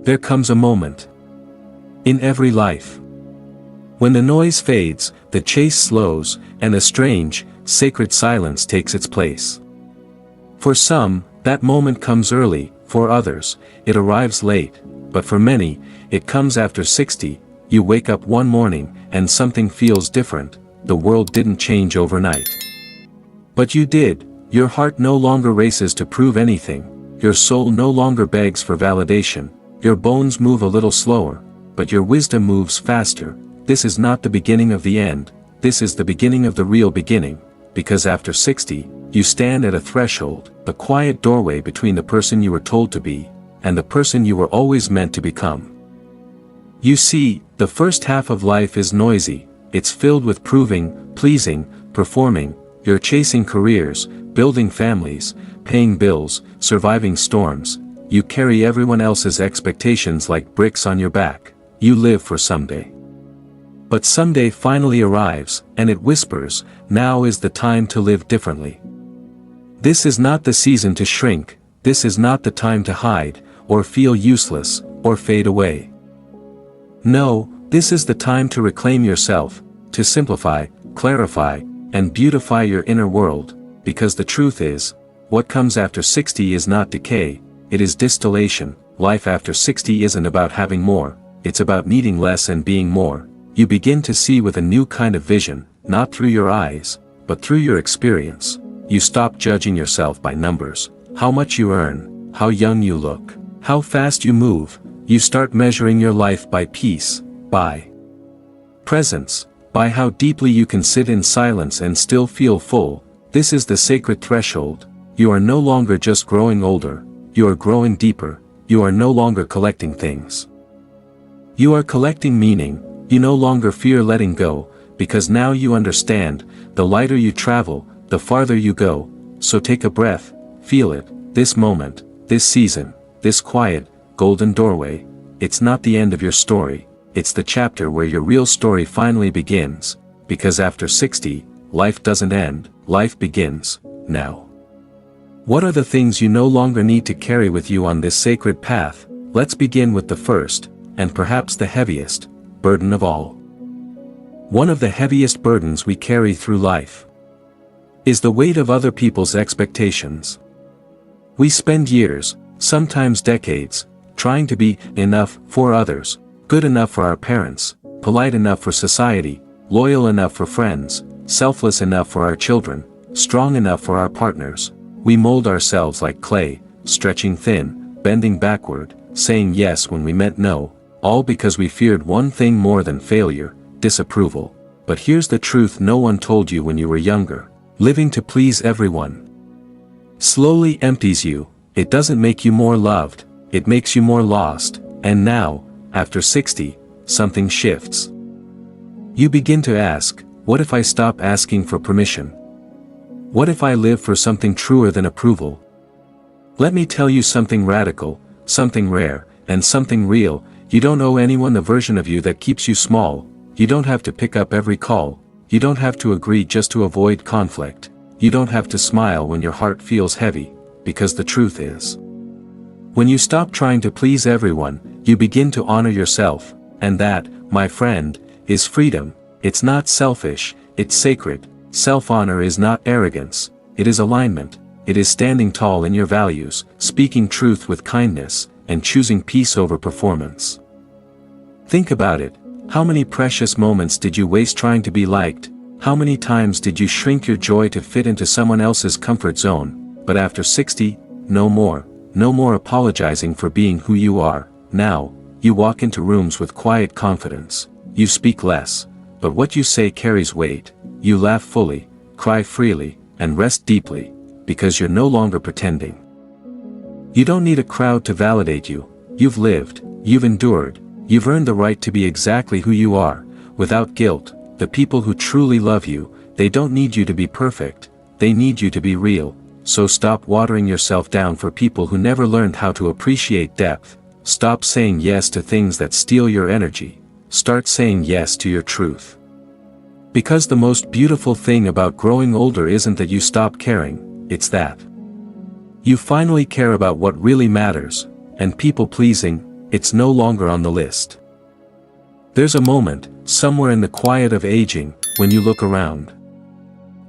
There comes a moment in every life when the noise fades, the chase slows, and a strange, sacred silence takes its place. For some, that moment comes early, for others, it arrives late, but for many, it comes after 60. You wake up one morning, and something feels different. The world didn't change overnight. But you did. Your heart no longer races to prove anything, your soul no longer begs for validation, your bones move a little slower, but your wisdom moves faster. This is not the beginning of the end, this is the beginning of the real beginning, because after 60, you stand at a threshold, a quiet doorway between the person you were told to be, and the person you were always meant to become. You see, the first half of life is noisy, it's filled with proving, pleasing, performing, you're chasing careers, building families, paying bills, surviving storms, you carry everyone else's expectations like bricks on your back, you live for someday. But someday finally arrives, and it whispers, now is the time to live differently. This is not the season to shrink, this is not the time to hide, or feel useless, or fade away. No, this is the time to reclaim yourself, to simplify, clarify, and beautify your inner world, because the truth is, what comes after 60 is not decay, it is distillation. Life after 60 isn't about having more, it's about needing less and being more. You begin to see with a new kind of vision, not through your eyes, but through your experience. You stop judging yourself by numbers, how much you earn, how young you look, how fast you move. You start measuring your life by peace, by presence, by how deeply you can sit in silence and still feel full. This is the sacred threshold. You are no longer just growing older, you are growing deeper. You are no longer collecting things. You are collecting meaning. You no longer fear letting go, because now you understand, the lighter you travel, the farther you go. So take a breath, feel it, this moment, this season, this quiet, golden doorway. It's not the end of your story, it's the chapter where your real story finally begins, because after 60, life doesn't end, life begins, now. What are the things you no longer need to carry with you on this sacred path? Let's begin with the first, and perhaps the heaviest, burden of all. One of the heaviest burdens we carry through life is the weight of other people's expectations. We spend years, sometimes decades, trying to be enough for others, good enough for our parents, polite enough for society, loyal enough for friends, selfless enough for our children, strong enough for our partners. We mold ourselves like clay, stretching thin, bending backward, saying yes when we meant no, all because we feared one thing more than failure, disapproval. But here's the truth no one told you when you were younger. Living to please everyone slowly empties you. It doesn't make you more loved, it makes you more lost. And now, after 60, something shifts. You begin to ask, what if I stop asking for permission? What if I live for something truer than approval? Let me tell you something radical, something rare, and something real. You don't owe anyone the version of you that keeps you small. You don't have to pick up every call. You don't have to agree just to avoid conflict. You don't have to smile when your heart feels heavy, because the truth is, when you stop trying to please everyone, you begin to honor yourself, and that, my friend, is freedom. It's not selfish, it's sacred. Self-honor is not arrogance, it is alignment. It is standing tall in your values, speaking truth with kindness, and choosing peace over performance. Think about it. How many precious moments did you waste trying to be liked? How many times did you shrink your joy to fit into someone else's comfort zone? But after 60, no more. No more apologizing for being who you are. Now, you walk into rooms with quiet confidence. You speak less, but what you say carries weight. You laugh fully, cry freely, and rest deeply, because you're no longer pretending. You don't need a crowd to validate you. You've lived, you've endured, you've earned the right to be exactly who you are, without guilt. The people who truly love you, they don't need you to be perfect, they need you to be real. So stop watering yourself down for people who never learned how to appreciate depth. Stop saying yes to things that steal your energy. Start saying yes to your truth. Because the most beautiful thing about growing older isn't that you stop caring, it's that you finally care about what really matters, and people pleasing, it's no longer on the list. There's a moment, somewhere in the quiet of aging, when you look around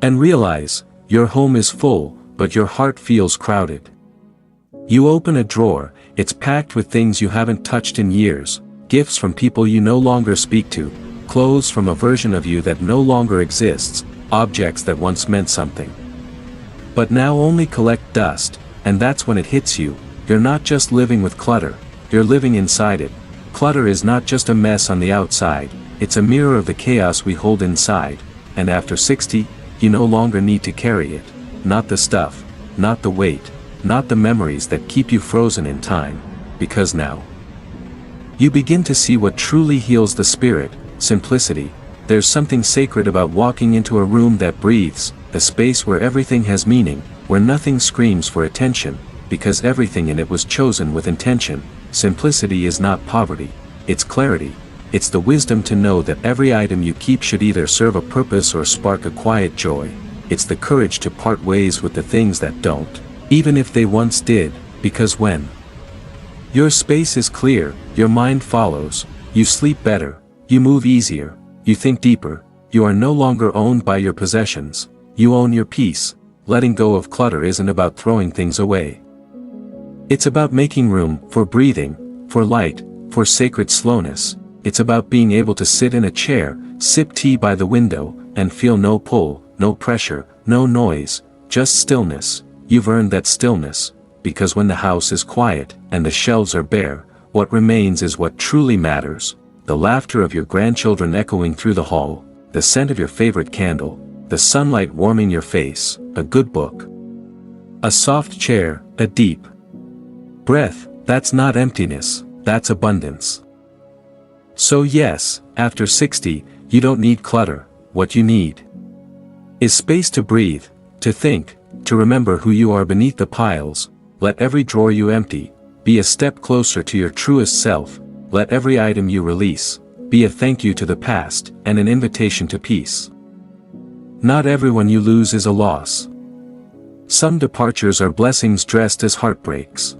and realize, your home is full, but your heart feels crowded. You open a drawer, it's packed with things you haven't touched in years, gifts from people you no longer speak to, clothes from a version of you that no longer exists, objects that once meant something, but now only collect dust. And that's when it hits you, you're not just living with clutter, you're living inside it. Clutter is not just a mess on the outside, it's a mirror of the chaos we hold inside, and after 60, you no longer need to carry it. Not the stuff, not the weight, not the memories that keep you frozen in time, because now you begin to see what truly heals the spirit: simplicity. There's something sacred about walking into a room that breathes, a space where everything has meaning, where nothing screams for attention, because everything in it was chosen with intention. Simplicity is not poverty, it's clarity. It's the wisdom to know that every item you keep should either serve a purpose or spark a quiet joy. It's the courage to part ways with the things that don't, even if they once did, because when your space is clear, your mind follows, you sleep better, you move easier, you think deeper, you are no longer owned by your possessions, you own your peace. Letting go of clutter isn't about throwing things away. It's about making room for breathing, for light, for sacred slowness. It's about being able to sit in a chair, sip tea by the window, and feel no pull, no pressure, no noise, just stillness. You've earned that stillness, because when the house is quiet and the shelves are bare, what remains is what truly matters: the laughter of your grandchildren echoing through the hall, the scent of your favorite candle, the sunlight warming your face, a good book, a soft chair, a deep breath. That's not emptiness, that's abundance. So yes, after 60, you don't need clutter. What you need is space to breathe, to think, to remember who you are beneath the piles. Let every drawer you empty be a step closer to your truest self. Let every item you release be a thank you to the past and an invitation to peace. Not everyone you lose is a loss. Some departures are blessings dressed as heartbreaks.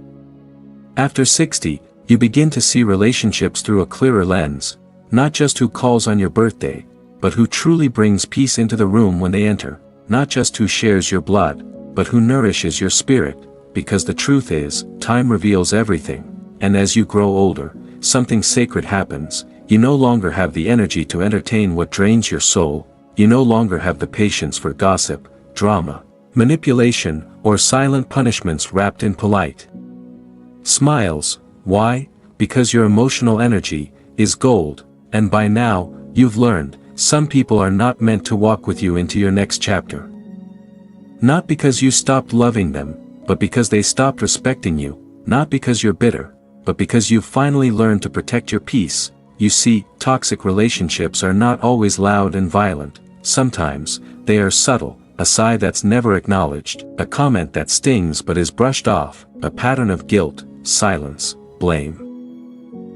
After 60, you begin to see relationships through a clearer lens, not just who calls on your birthday, but who truly brings peace into the room when they enter, not just who shares your blood, but who nourishes your spirit, because the truth is, time reveals everything, and as you grow older, something sacred happens. You no longer have the energy to entertain what drains your soul. You no longer have the patience for gossip, drama, manipulation, or silent punishments wrapped in polite smiles. Why? Because your emotional energy is gold, and by now, you've learned, some people are not meant to walk with you into your next chapter. Not because you stopped loving them, but because they stopped respecting you. Not because you're bitter, but because you've finally learned to protect your peace. You see, toxic relationships are not always loud and violent. Sometimes, they are subtle, a sigh that's never acknowledged, a comment that stings but is brushed off, a pattern of guilt, silence, blame.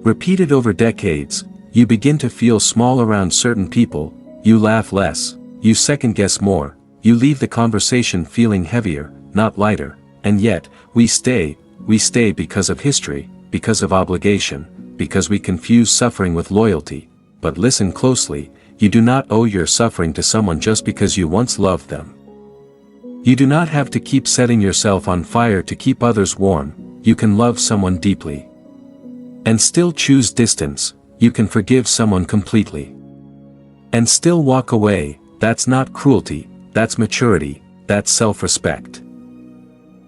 Repeated over decades, you begin to feel small around certain people. You laugh less, you second-guess more, you leave the conversation feeling heavier, not lighter, and yet, we stay because of history, because of obligation, because we confuse suffering with loyalty. But listen closely, you do not owe your suffering to someone just because you once loved them. You do not have to keep setting yourself on fire to keep others warm. You can love someone deeply and still choose distance. You can forgive someone completely and still walk away. That's not cruelty, that's maturity, that's self-respect.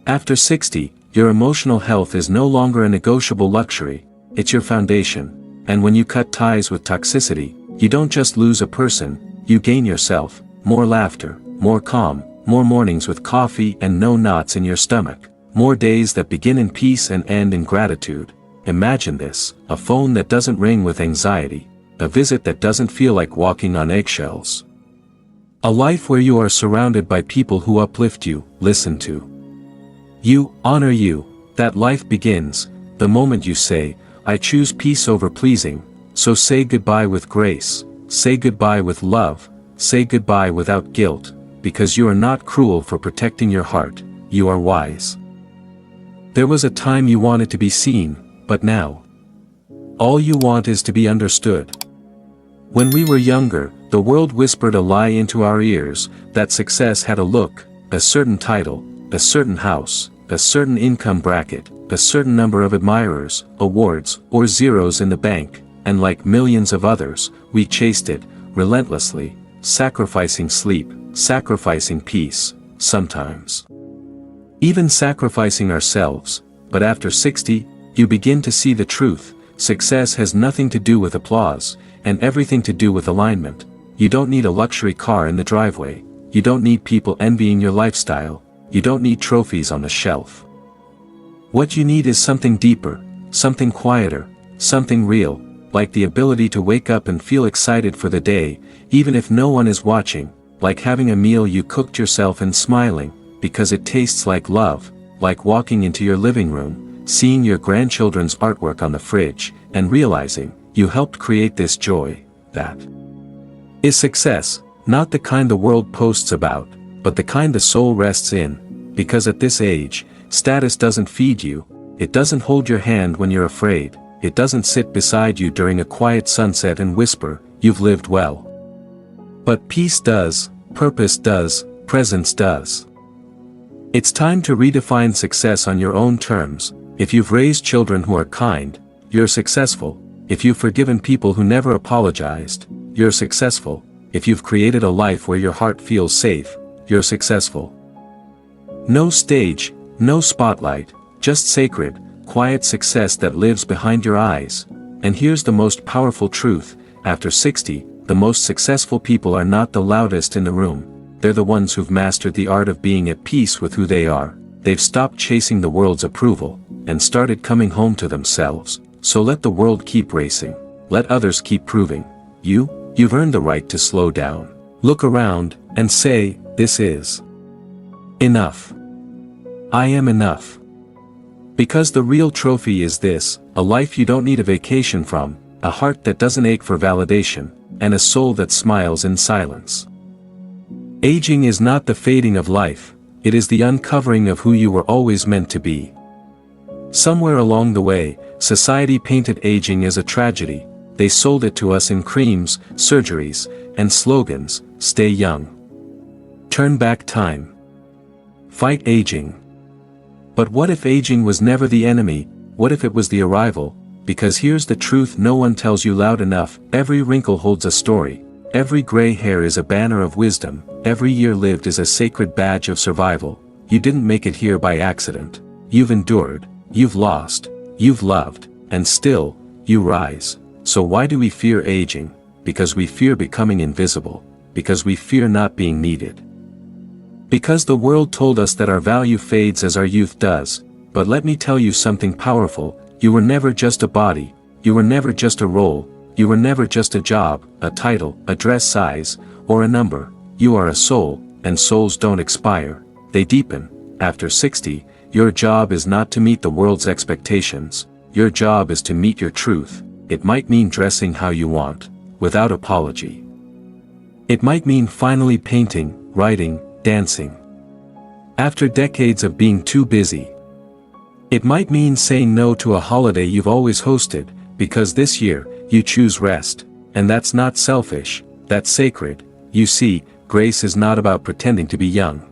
After 60, your emotional health is no longer a negotiable luxury, it's your foundation. And when you cut ties with toxicity, you don't just lose a person, you gain yourself, more laughter, more calm, more mornings with coffee and no knots in your stomach, more days that begin in peace and end in gratitude. Imagine this: a phone that doesn't ring with anxiety, a visit that doesn't feel like walking on eggshells. A life where you are surrounded by people who uplift you, listen to you, honor you. That life begins the moment you say, I choose peace over pleasing. So say goodbye with grace, say goodbye with love, say goodbye without guilt, because you are not cruel for protecting your heart, you are wise. There was a time you wanted to be seen, but now All you want is to be understood. When we were younger, the world whispered a lie into our ears, that success had a look, a certain title, a certain house, a certain income bracket, a certain number of admirers, awards, or zeros in the bank, and like millions of others, we chased it, relentlessly, sacrificing sleep, sacrificing peace, sometimes even sacrificing ourselves. But after 60, you begin to see the truth. Success has nothing to do with applause, and everything to do with alignment. You don't need a luxury car in the driveway. You don't need people envying your lifestyle. You don't need trophies on the shelf. What you need is something deeper, something quieter, something real, like the ability to wake up and feel excited for the day, even if no one is watching, like having a meal you cooked yourself and smiling, because it tastes like love, like walking into your living room, seeing your grandchildren's artwork on the fridge, and realizing you helped create this joy. That is success, not the kind the world posts about, but the kind the soul rests in, because at this age, status doesn't feed you, it doesn't hold your hand when you're afraid, it doesn't sit beside you during a quiet sunset and whisper, "You've lived well." But peace does, purpose does, presence does. It's time to redefine success on your own terms. If you've raised children who are kind, you're successful. If you've forgiven people who never apologized, you're successful. If you've created a life where your heart feels safe, you're successful. No stage, no spotlight, just sacred, quiet success that lives behind your eyes. And here's the most powerful truth: after 60, the most successful people are not the loudest in the room. They're the ones who've mastered the art of being at peace with who they are. They've stopped chasing the world's approval, and started coming home to themselves. So let the world keep racing. Let others keep proving. You've earned the right to slow down. Look around, and say, "This is enough. I am enough." Because the real trophy is this: a life you don't need a vacation from, a heart that doesn't ache for validation, and a soul that smiles in silence. Aging is not the fading of life, it is the uncovering of who you were always meant to be. Somewhere along the way, society painted aging as a tragedy. They sold it to us in creams, surgeries, and slogans: stay young, turn back time, fight aging. But what if aging was never the enemy? What if it was the arrival? Because here's the truth no one tells you loud enough: every wrinkle holds a story. Every gray hair is a banner of wisdom. Every year lived is a sacred badge of survival. You didn't make it here by accident. You've endured, you've lost, you've loved, and still, you rise. So why do we fear aging? Because we fear becoming invisible. Because we fear not being needed. Because the world told us that our value fades as our youth does. But let me tell you something powerful: you were never just a body, you were never just a role, you were never just a job, a title, a dress size, or a number. You are a soul, and souls don't expire, they deepen. After 60, your job is not to meet the world's expectations, your job is to meet your truth. It might mean dressing how you want, without apology. It might mean finally painting, writing, dancing, after decades of being too busy. It might mean saying no to a holiday you've always hosted, because this year, you choose rest. And that's not selfish, that's sacred. You see, grace is not about pretending to be young.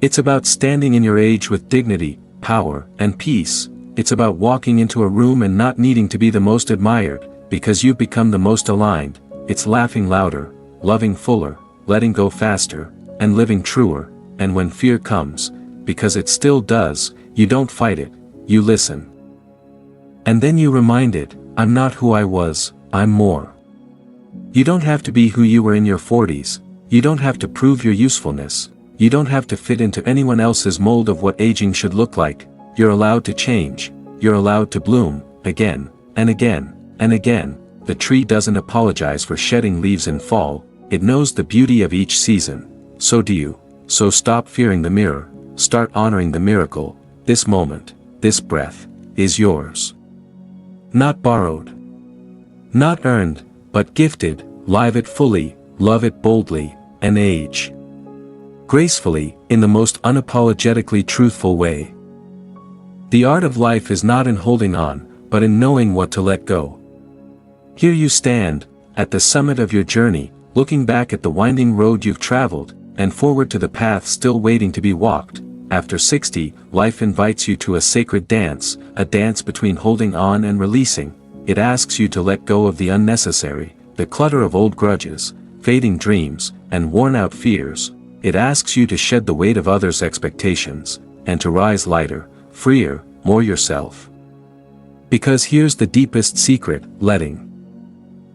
It's about standing in your age with dignity, power, and peace. It's about walking into a room and not needing to be the most admired, because you've become the most aligned. It's laughing louder, loving fuller, letting go faster, and living truer. And when fear comes, because it still does, you don't fight it, you listen. And then you remind it, I'm not who I was, I'm more. You don't have to be who you were in your 40s, you don't have to prove your usefulness, you don't have to fit into anyone else's mold of what aging should look like. You're allowed to change, you're allowed to bloom, again, and again, and again. The tree doesn't apologize for shedding leaves in fall, it knows the beauty of each season. So do you. So stop fearing the mirror, start honoring the miracle. This moment, this breath, is yours. Not borrowed. Not earned, but gifted. Live it fully, love it boldly, and age gracefully, in the most unapologetically truthful way. The art of life is not in holding on, but in knowing what to let go. Here you stand, at the summit of your journey, looking back at the winding road you've traveled, and forward to the path still waiting to be walked. After 60, life invites you to a sacred dance, a dance between holding on and releasing. It asks you to let go of the unnecessary, the clutter of old grudges, fading dreams, and worn-out fears. It asks you to shed the weight of others' expectations, and to rise lighter, freer, more yourself. Because here's the deepest secret: letting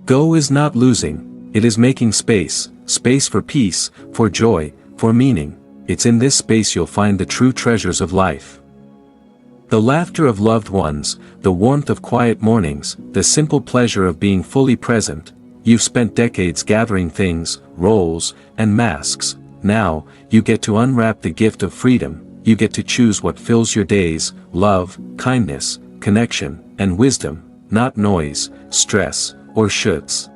go is not losing, it is making space, space for peace, for joy, for meaning. It's in this space you'll find the true treasures of life. The laughter of loved ones, the warmth of quiet mornings, the simple pleasure of being fully present. You've spent decades gathering things, roles, and masks. Now, you get to unwrap the gift of freedom. You get to choose what fills your days: love, kindness, connection, and wisdom, not noise, stress, or shoulds.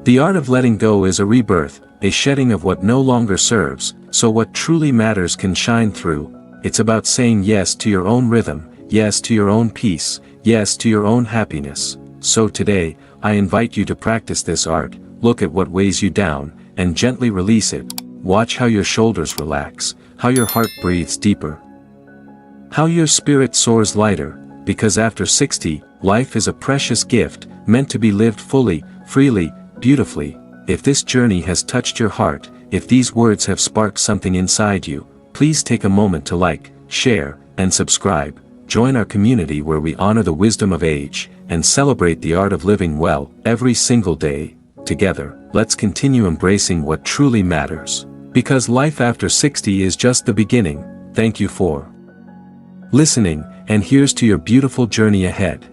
The art of letting go is a rebirth, a shedding of what no longer serves, so what truly matters can shine through. It's about saying yes to your own rhythm, yes to your own peace, yes to your own happiness. So today, I invite you to practice this art. Look at what weighs you down, and gently release it. Watch how your shoulders relax, how your heart breathes deeper, how your spirit soars lighter, because after 60, life is a precious gift, meant to be lived fully, freely, beautifully. If this journey has touched your heart, if these words have sparked something inside you, please take a moment to like, share, and subscribe. Join our community where we honor the wisdom of age, and celebrate the art of living well, every single day. Together, let's continue embracing what truly matters. Because life after 60 is just the beginning. Thank you for listening, and here's to your beautiful journey ahead.